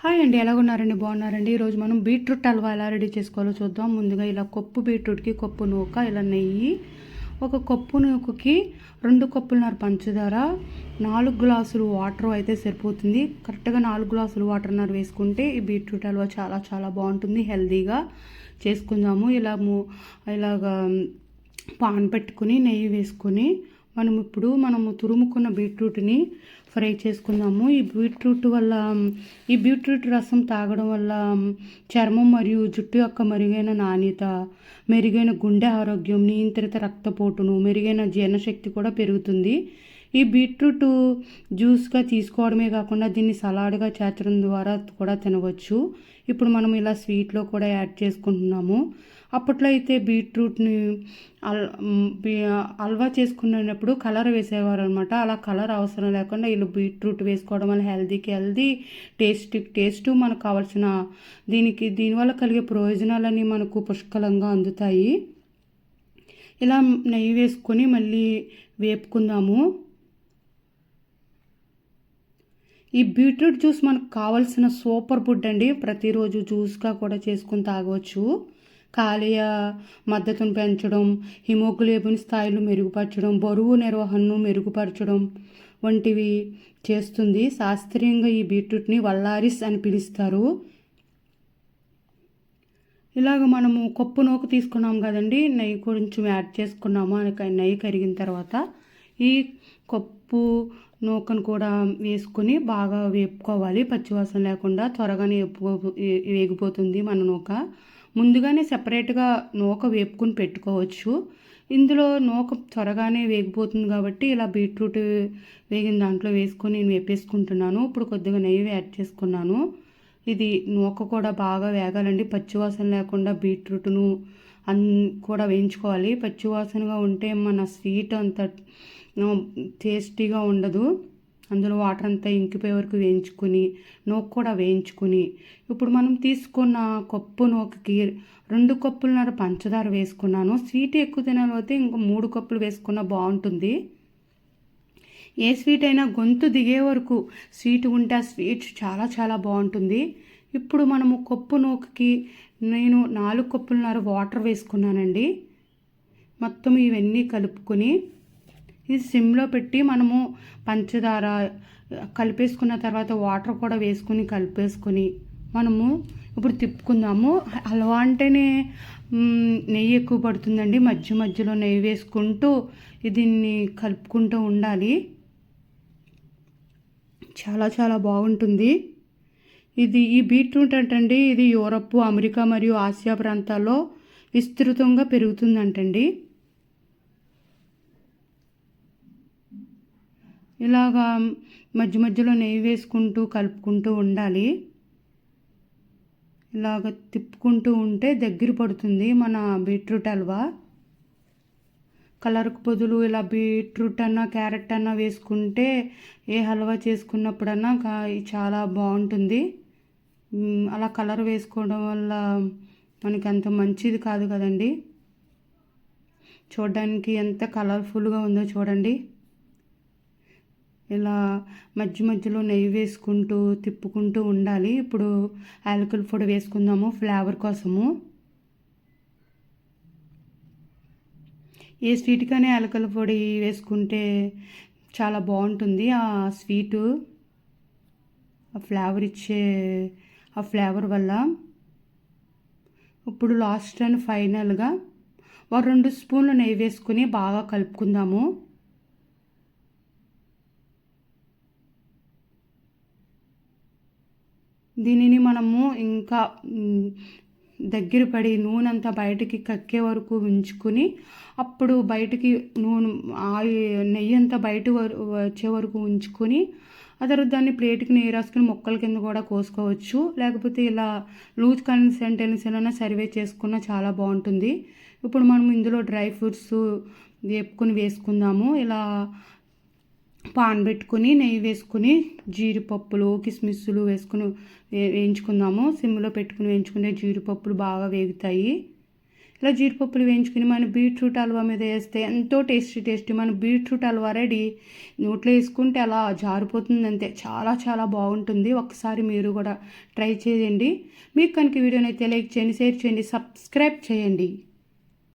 Hi అండి, ఎలాగున్నారండి? బాగున్నారండి? ఈరోజు మనం బీట్రూట్ హల్వా ఎలా రెడీ చేసుకోవాలో చూద్దాం. ముందుగా ఇలా కప్పు బీట్రూట్కి కప్పు నూక, ఇలా నెయ్యి, ఒక కప్పు నూకకి 2 కప్పులున్నర పంచదార, 4 గ్లాసులు వాటర్ అయితే సరిపోతుంది. కరెక్ట్గా 4 గ్లాసులు వాటర్న్నర వేసుకుంటే ఈ బీట్రూట్ హల్వా చాలా చాలా బాగుంటుంది. హెల్తీగా చేసుకుందాము. ఇలాగా పాన్ పెట్టుకుని నెయ్యి వేసుకొని మనము తురుముకున్న బీట్రూట్ని ఫ్రై చేసుకుందాము. ఈ బీట్రూట్ రసం తాగడం వల్ల చర్మం మరియు జుట్టు యొక్క మెరుగైన నాణ్యత, మెరుగైన గుండె ఆరోగ్యం, నియంత్రిత రక్తపోటును, మెరుగైన జీర్ణశక్తి కూడా పెరుగుతుంది. ఈ బీట్రూట్ జ్యూస్గా తీసుకోవడమే కాకుండా దీన్ని సలాడ్గా చేర్చడం ద్వారా కూడా తినవచ్చు. ఇప్పుడు మనం ఇలా స్వీట్లో కూడా యాడ్ చేసుకుంటున్నాము. అప్పట్లో అయితే బీట్రూట్ని హల్వా చేసుకునేటప్పుడు కలర్ వేసేవారు అనమాట. అలా కలర్ అవసరం లేకుండా వీళ్ళు బీట్రూట్ వేసుకోవడం వల్ల హెల్తీకి హెల్తీ, టేస్ట్ మనకు కావాల్సిన దీనివల్ల కలిగే ప్రయోజనాలన్నీ మనకు పుష్కలంగా అందుతాయి. ఇలా నెయ్యి వేసుకొని మళ్ళీ వేపుకుందాము. ఈ బీట్రూట్ జ్యూస్ మనకు కావాల్సిన సూపర్ ఫుడ్ అండి. ప్రతిరోజు జ్యూస్గా కూడా చేసుకుని తాగవచ్చు. కాలేయ మద్దతును పెంచడం, హిమోగ్లోబిన్ స్థాయిలు మెరుగుపరచడం, బరువు నిర్వహణను మెరుగుపరచడం వంటివి చేస్తుంది. శాస్త్రీయంగా ఈ బీట్రూట్ని వల్లారిస్ అని పిలుస్తారు. ఇలాగ మనము కప్పు నూక తీసుకున్నాం కదండి, నెయ్యి కొంచెం యాడ్ చేసుకున్నాము. నెయ్యి కరిగిన తర్వాత ఈ కప్పు నూకను కూడా వేసుకొని బాగా వేపుకోవాలి. పచ్చివాసన లేకుండా త్వరగానే వేగిపోతుంది మన నూక. ముందుగానే సెపరేట్గా నూక వేపుకుని పెట్టుకోవచ్చు. ఇందులో నూక త్వరగానే వేగిపోతుంది కాబట్టి ఇలా బీట్రూట్ వేగిన దాంట్లో వేసుకొని నేను వేపేసుకుంటున్నాను. ఇప్పుడు కొద్దిగా నెయ్యి యాడ్ చేసుకున్నాను. ఇది నూక కూడా బాగా వేగాలండి. పచ్చివాసన లేకుండా బీట్రూట్ను కూడా వేయించుకోవాలి. పచ్చివాసనగా ఉంటే మన స్వీట్ అంత టేస్టీగా ఉండదు. అందులో వాటర్ అంతా ఇంకిపోయే వరకు వేయించుకుని నూక కూడా వేయించుకుని ఇప్పుడు మనం తీసుకున్న కప్పు నూకకి 2 కప్పులున్నర పంచదార వేసుకున్నాను. స్వీట్ ఎక్కువ తినాలైతే ఇంకో 3 కప్పులు వేసుకున్నా బాగుంటుంది. ఏ స్వీట్ అయినా గొంతు దిగే వరకు స్వీట్ ఉంటే ఆ స్వీట్ చాలా చాలా బాగుంటుంది. ఇప్పుడు మనము కప్పు నూకకి నేను 4 కప్పులున్నర వాటర్ వేసుకున్నానండి. మొత్తం ఇవన్నీ కలుపుకొని ఇది సిమ్లో పెట్టి మనము పంచదార కలిపేసుకున్న తర్వాత వాటర్ కూడా వేసుకుని కలిపేసుకొని మనము ఇప్పుడు తిప్పుకుందాము. హల్వా అంటేనే నెయ్యి ఎక్కువ పడుతుందండి. మధ్య మధ్యలో నెయ్యి వేసుకుంటూ దీన్ని కలుపుకుంటూ ఉండాలి. చాలా చాలా బాగుంటుంది. ఈ బీట్రూట్ అంటండి, ఇది యూరప్, అమెరికా మరియు ఆసియా ప్రాంతాల్లో విస్తృతంగా పెరుగుతుందంటండి. ఇలాగా మధ్య మధ్యలో నెయ్యి వేసుకుంటూ కలుపుకుంటూ ఉండాలి. ఇలాగ తిప్పుకుంటూ ఉంటే దగ్గర పడుతుంది మన బీట్రూట్ హల్వా. కలర్కు బదులు ఇలా బీట్రూట్ అన్నా క్యారెట్ అన్నా వేసుకుంటే ఏ హల్వా చేసుకున్నప్పుడన్నా చాలా బాగుంటుంది. అలా కలర్ వేసుకోవడం వల్ల మనకి అంత మంచిది కాదు కదండి. చూడడానికి ఎంత కలర్ఫుల్గా ఉందో చూడండి. ఇలా మధ్య మధ్యలో నెయ్యి వేసుకుంటూ తిప్పుకుంటూ ఉండాలి. ఇప్పుడు యాలకుల పొడి వేసుకుందాము ఫ్లేవర్ కోసము. ఏ స్వీట్కైనా యాలకుల పొడి వేసుకుంటే చాలా బాగుంటుంది. ఆ స్వీటు ఫ్లేవర్ ఇచ్చే ఆ ఫ్లేవర్ వల్ల. ఇప్పుడు లాస్ట్ అండ్ ఫైనల్గా 2 స్పూన్లు నెయ్యి వేసుకుని బాగా కలుపుకుందాము. దీనిని మనము ఇంకా దగ్గర పడి నూనె అంతా బయటికి కక్కే వరకు ఉంచుకుని అప్పుడు బయటికి నెయ్యి అంతా బయట వచ్చే వరకు ఉంచుకొని ఆ తర్వాత దాన్ని ప్లేట్కి నెయ్యి రాసుకుని ముక్కల కింద కూడా కోసుకోవచ్చు. లేకపోతే ఇలా లూజ్ కన్సిస్టెన్సీలోనే సర్వే చేసుకున్నా చాలా బాగుంటుంది. ఇప్పుడు మనం ఇందులో డ్రై ఫ్రూట్స్ వేపుకొని వేసుకుందాము. ఇలా పాన్ పెట్టుకుని నెయ్యి వేసుకుని జీడిపప్పులు, కిస్మిస్సులు వేసుకుని వేయించుకుందాము. సిమ్లో పెట్టుకుని వేయించుకుంటే జీడిపప్పులు బాగా వేగుతాయి. ఇలా జీడిపప్పులు వేయించుకుని మన బీట్రూట్ హల్వా మీద వేస్తే ఎంతో టేస్టీ మన బీట్రూట్ హల్వా రెడీ. నోట్లో వేసుకుంటే అలా జారిపోతుంది అంతే, చాలా చాలా బాగుంటుంది. ఒకసారి మీరు కూడా ట్రై చేయండి. మీకు కనుక వీడియోని అయితే లైక్ చేయండి, షేర్ చేయండి, సబ్స్క్రైబ్ చేయండి.